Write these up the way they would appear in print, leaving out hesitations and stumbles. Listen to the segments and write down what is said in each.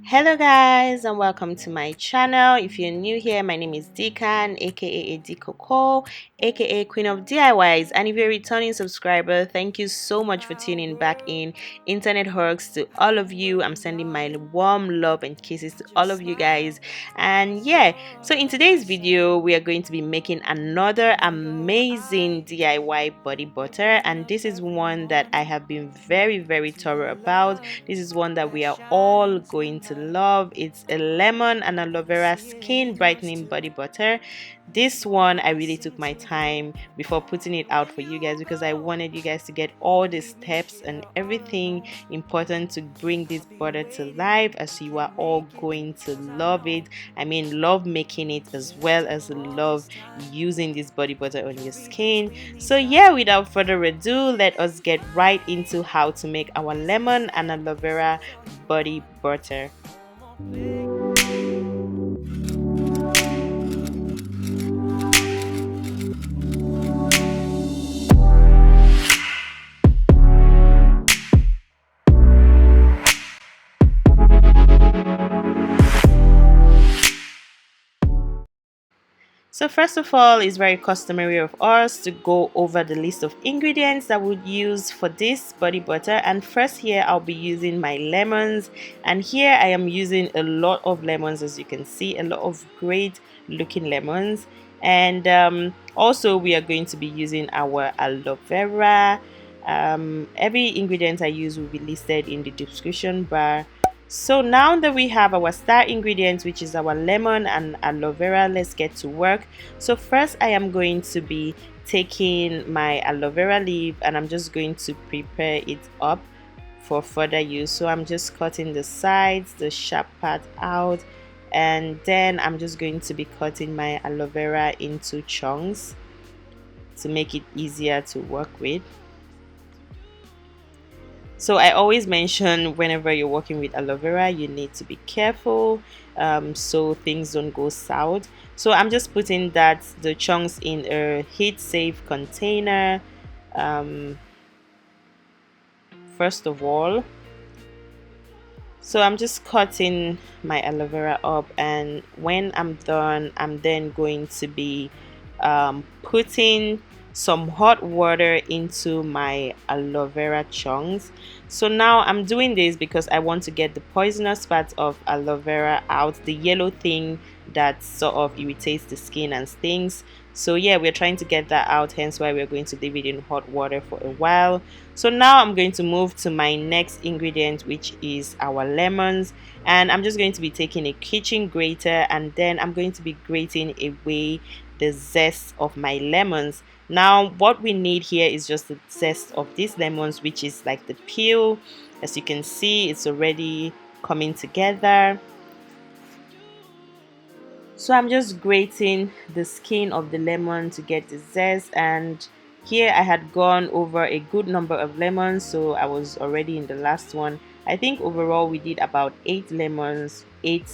Hello guys and welcome to my channel. If you're new here, my name is Deacon aka Coco aka Queen of DIYs, and if you're a returning subscriber, thank you so much for tuning back in. Internet hugs to all of you. I'm sending my warm love and kisses to all of you guys. And yeah, so in today's video we are going to be making another amazing DIY body butter, and this is one that I have been very thorough about. This is one that we are all going to love. It's a lemon and aloe vera skin brightening body butter. This one I really took my time before putting it out for you guys because I wanted you guys to get all the steps and everything important to bring this butter to life, as you are all going to love it. I mean, love making it as well as love using this body butter on your skin. So yeah, without further ado, let us get right into how to make our lemon and aloe vera body butter. So first of all, it's very customary of us to go over the list of ingredients that we'll use for this body butter. And first here I'll be using my lemons, and here I am using a lot of lemons, as you can see, a lot of great looking lemons. And also we are going to be using our aloe vera. Every ingredient I use will be listed in the description bar. So now that we have our star ingredients, which is our lemon and aloe vera, let's get to work. So first I am going to be taking my aloe vera leaf and I'm just going to prepare it up for further use. So I'm just cutting the sides, the sharp part out, and then I'm just going to be cutting my aloe vera into chunks to make it easier to work with. So I always mention, whenever you're working with aloe vera, you need to be careful so things don't go south. So I'm just putting the chunks in a heat safe container first of all. So I'm just cutting my aloe vera up, and when I'm done, I'm then going to be putting some hot water into my aloe vera chunks. So now I'm doing this because I want to get the poisonous part of aloe vera out, the yellow thing that sort of irritates the skin and stings. So yeah, we're trying to get that out, hence why we're going to leave it in hot water for a while. So now I'm going to move to my next ingredient, which is our lemons, and I'm just going to be taking a kitchen grater and then I'm going to be grating away the zest of my lemons. Now what we need here is just the zest of these lemons, which is like the peel. As you can see, it's already coming together. So I'm just grating the skin of the lemon to get the zest, and here I had gone over a good number of lemons, so I was already in the last one. I think overall we did about 8 lemons, 8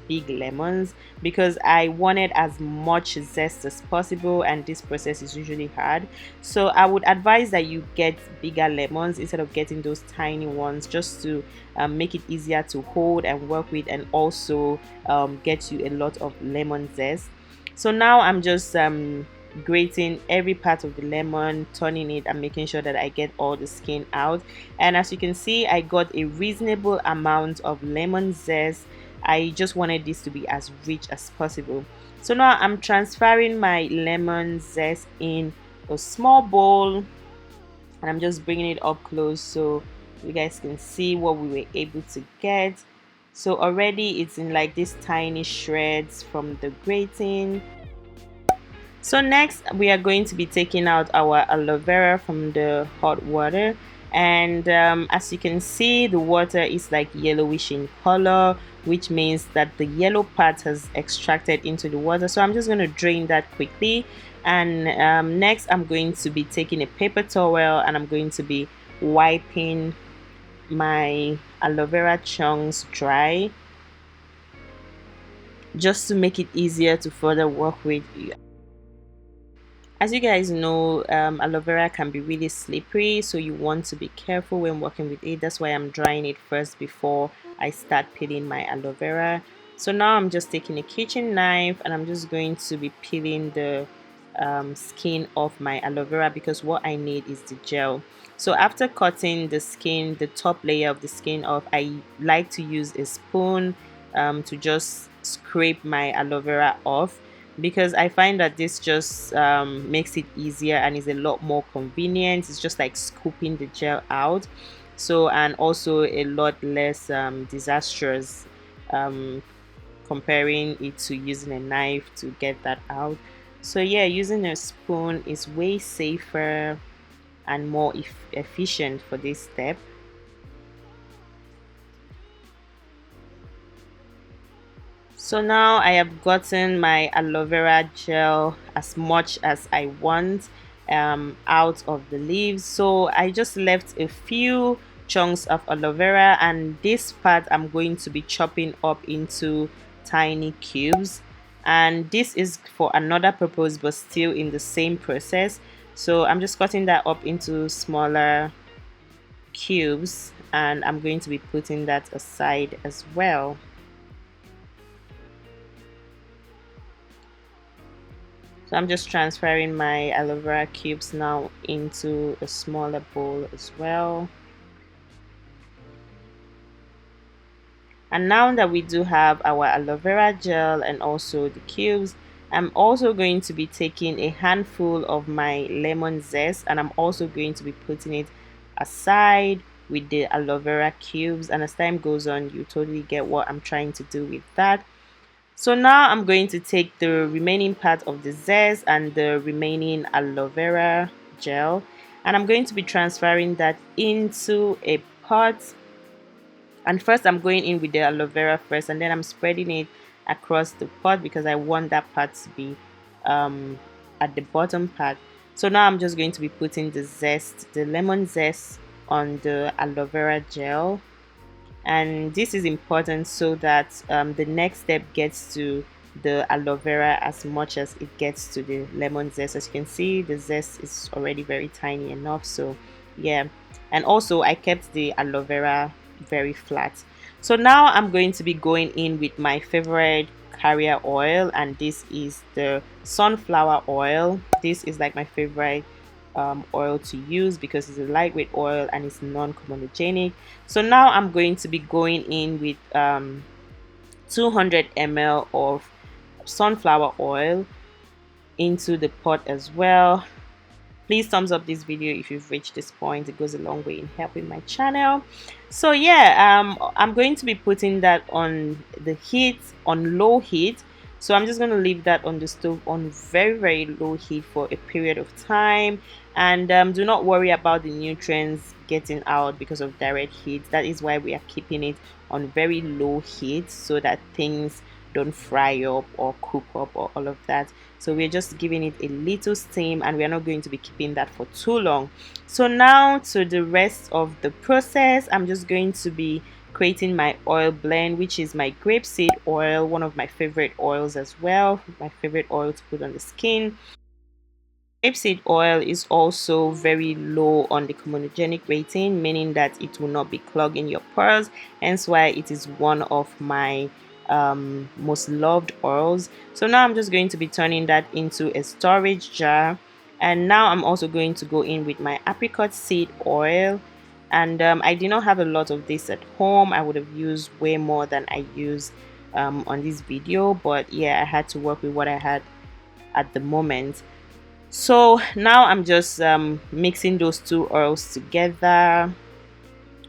big lemons, because I wanted as much zest as possible, and this process is usually hard. So I would advise that you get bigger lemons instead of getting those tiny ones, just to make it easier to hold and work with, and also get you a lot of lemon zest. So now I'm just grating every part of the lemon, turning it and making sure that I get all the skin out. And as you can see, I got a reasonable amount of lemon zest. I just wanted this to be as rich as possible. So now I'm transferring my lemon zest in a small bowl, and I'm just bringing it up close so you guys can see what we were able to get. So already it's in like these tiny shreds from the grating. So next we are going to be taking out our aloe vera from the hot water, and as you can see, the water is like yellowish in color, which means that the yellow part has extracted into the water. So I'm just going to drain that quickly, and next I'm going to be taking a paper towel and I'm going to be wiping my aloe vera chunks dry, just to make it easier to further work with. As you guys know, aloe vera can be really slippery, so you want to be careful when working with it. That's why I'm drying it first before I start peeling my aloe vera. So now I'm just taking a kitchen knife and I'm just going to be peeling the skin of my aloe vera, because what I need is the gel. So after cutting the skin, the top layer of the skin off, I like to use a spoon to just scrape my aloe vera off, because I find that this just makes it easier and is a lot more convenient. It's just like scooping the gel out, so, and also a lot less disastrous, um, comparing it to using a knife to get that out. So yeah, using a spoon is way safer and more efficient for this step. So now I have gotten my aloe vera gel as much as I want out of the leaves. So I just left a few chunks of aloe vera, and this part I'm going to be chopping up into tiny cubes. And this is for another purpose, but still in the same process. So I'm just cutting that up into smaller cubes, and I'm going to be putting that aside as well. So I'm just transferring my aloe vera cubes now into a smaller bowl as well. And now that we do have our aloe vera gel and also the cubes, I'm also going to be taking a handful of my lemon zest, and I'm also going to be putting it aside with the aloe vera cubes. And as time goes on, you totally get what I'm trying to do with that. So now I'm going to take the remaining part of the zest and the remaining aloe vera gel, and I'm going to be transferring that into a pot. And first I'm going in with the aloe vera first, and then I'm spreading it across the pot because I want that part to be at the bottom part. So now I'm just going to be putting the zest, the lemon zest, on the aloe vera gel, and this is important so that the next step gets to the aloe vera as much as it gets to the lemon zest. As you can see, the zest is already very tiny enough, so yeah. And also I kept the aloe vera very flat. So now I'm going to be going in with my favorite carrier oil, and this is the sunflower oil. This is like my favorite oil to use because it's a lightweight oil and it's non-comedogenic. So now I'm going to be going in with 200 ml of sunflower oil into the pot as well. Please thumbs up this video if you've reached this point. It goes a long way in helping my channel. So yeah, I'm going to be putting that on the heat, on low heat. So I'm just going to leave that on the stove on very low heat for a period of time. And do not worry about the nutrients getting out because of direct heat. That is why we are keeping it on very low heat, so that things don't fry up or cook up or all of that. So we're just giving it a little steam, and we're not going to be keeping that for too long. So now to the rest of the process, I'm just going to be creating my oil blend, which is my grapeseed oil, one of my favorite oils as well, my favorite oil to put on the skin. Rapeseed oil is also very low on the comedogenic rating, meaning that it will not be clogging your pores, hence why it is one of my most loved oils. So now I'm just going to be turning that into a storage jar, and now I'm also going to go in with my apricot seed oil. And I did not have a lot of this at home. I would have used way more than I used on this video, but yeah, I had to work with what I had at the moment. So now I'm just mixing those two oils together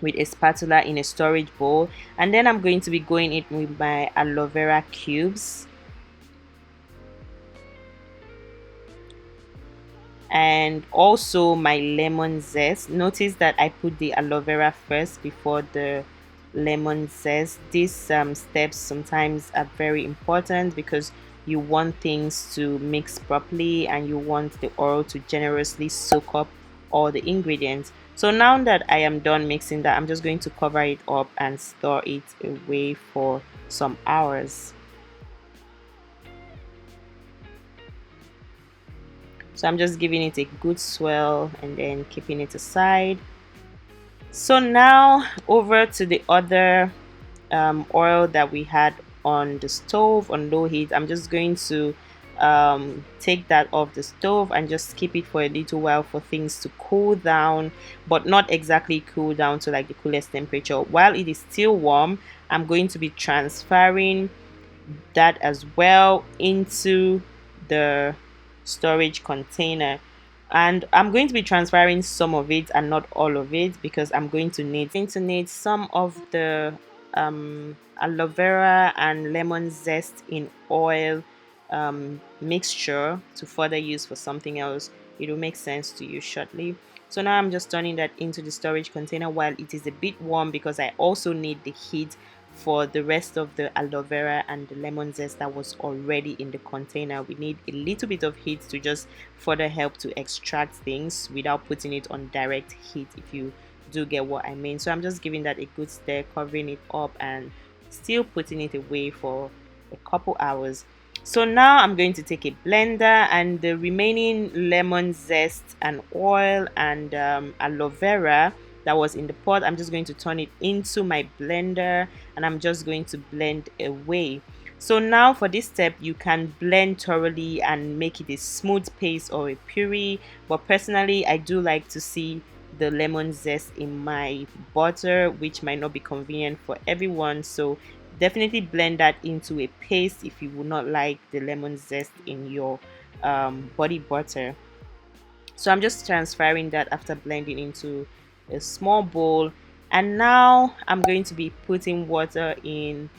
with a spatula in a storage bowl, and then I'm going to be going in with my aloe vera cubes and also my lemon zest. Notice that I put the aloe vera first before the lemon zest. These steps sometimes are very important because you want things to mix properly and you want the oil to generously soak up all the ingredients. So now that I am done mixing that, I'm just going to cover it up and store it away for some hours. So I'm just giving it a good swirl and then keeping it aside. So now over to the other oil that we had on the stove on low heat. I'm just going to take that off the stove and just keep it for a little while for things to cool down, but not exactly cool down to like the coolest temperature. While it is still warm, I'm going to be transferring that as well into the storage container, and I'm going to be transferring some of it and not all of it because I'm going to need some of the aloe vera and lemon zest in oil mixture to further use for something else. It will make sense to use shortly. So now I'm just turning that into the storage container while it is a bit warm because I also need the heat for the rest of the aloe vera and the lemon zest that was already in the container. We need a little bit of heat to just further help to extract things without putting it on direct heat, if you do get what I mean. So I'm just giving that a good stir, covering it up and still putting it away for a couple hours. So now I'm going to take a blender and the remaining lemon zest and oil and aloe vera that was in the pot, I'm just going to turn it into my blender and I'm just going to blend away. So now for this step, you can blend thoroughly and make it a smooth paste or a puree, but personally I do like to see the lemon zest in my butter, which might not be convenient for everyone. So definitely blend that into a paste if you would not like the lemon zest in your body butter. So I'm just transferring that after blending into a small bowl, and now I'm going to be putting water in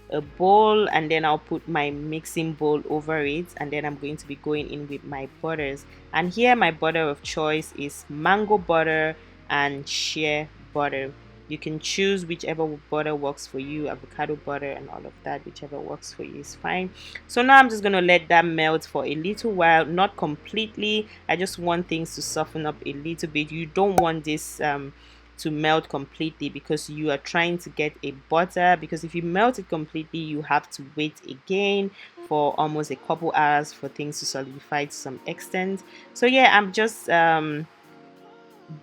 a bowl and then I'll put my mixing bowl over it, and then I'm going to be going in with my butters. And here my butter of choice is mango butter and shea butter. You can choose whichever butter works for you, avocado butter and all of that, whichever works for you is fine. So now I'm just going to let that melt for a little while, not completely. I just want things to soften up a little bit. You don't want this to melt completely because you are trying to get a butter, because if you melt it completely you have to wait again for almost a couple hours for things to solidify to some extent. So yeah, I'm just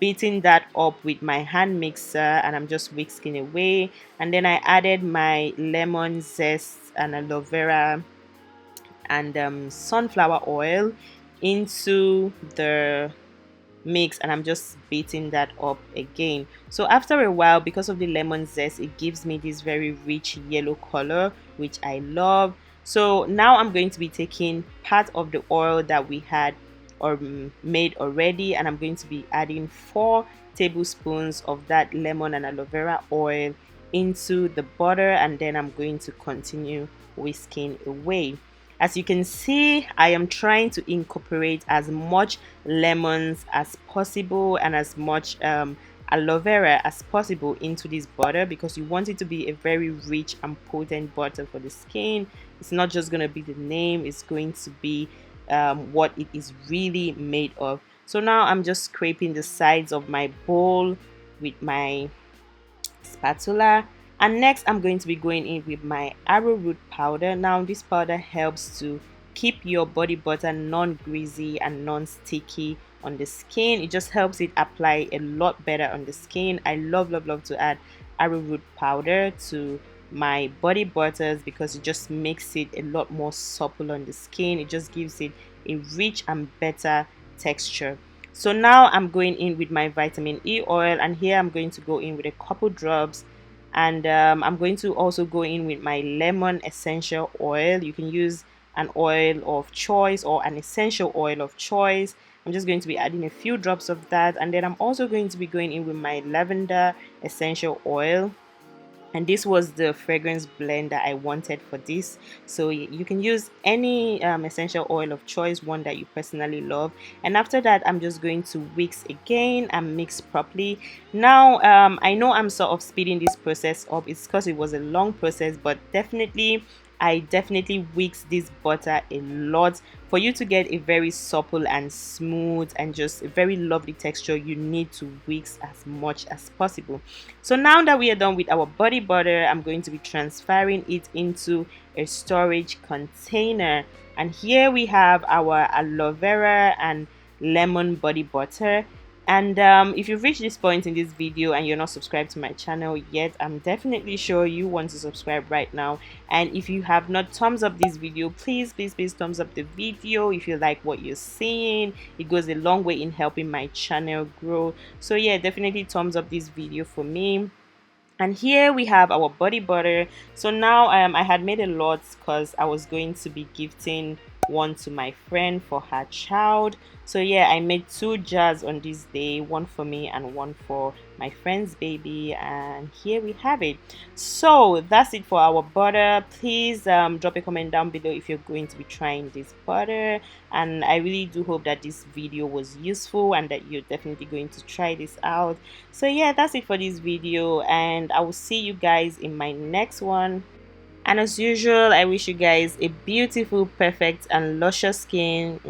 beating that up with my hand mixer and I'm just whisking away, and then I added my lemon zest and aloe vera and sunflower oil into the mix, and I'm just beating that up again. So after a while, because of the lemon zest, it gives me this very rich yellow color, which I love. So now I'm going to be taking part of the oil that we had or made already, and I'm going to be adding 4 tablespoons of that lemon and aloe vera oil into the butter, and then I'm going to continue whisking away. As you can see, I am trying to incorporate as much lemons as possible and as much aloe vera as possible into this butter, because you want it to be a very rich and potent butter for the skin. It's not just going to be the name, it's going to be what it is really made of. So now I'm just scraping the sides of my bowl with my spatula, and next I'm going to be going in with my arrowroot powder. Now this powder helps to keep your body butter non-greasy and non-sticky on the skin. It just helps it apply a lot better on the skin. I love to add arrowroot powder to my body butters because it just makes it a lot more supple on the skin. It just gives it a rich and better texture. So now I'm going in with my vitamin E oil, and here I'm going to go in with a couple drops, and I'm going to also go in with my lemon essential oil. You can use an oil of choice or an essential oil of choice. I'm just going to be adding a few drops of that, and then I'm also going to be going in with my lavender essential oil, and this was the fragrance blend that I wanted for this. So you can use any essential oil of choice, one that you personally love. And after that, I'm just going to whisk again and mix properly. Now I know I'm sort of speeding this process up. It's because it was a long process, but definitely I definitely whisk this butter a lot. For you to get a very supple and smooth and just a very lovely texture, you need to whisk as much as possible. So now that we are done with our body butter, I'm going to be transferring it into a storage container. And here we have our aloe vera and lemon body butter. And if you've reached this point in this video and you're not subscribed to my channel yet, I'm definitely sure you want to subscribe right now. And if you have not thumbs up this video, please thumbs up the video if you like what you're seeing. It goes a long way in helping my channel grow. So yeah, definitely thumbs up this video for me. And here we have our body butter. So now I had made a lot because I was going to be gifting one to my friend for her child. So yeah, I made 2 jars on this day, one for me and one for my friend's baby. And here we have it. So that's it for our butter. Please drop a comment down below if you're going to be trying this butter. And I really do hope that this video was useful and that you're definitely going to try this out. So yeah, that's it for this video, and I will see you guys in my next one. And as usual, I wish you guys a beautiful, perfect and luscious skin.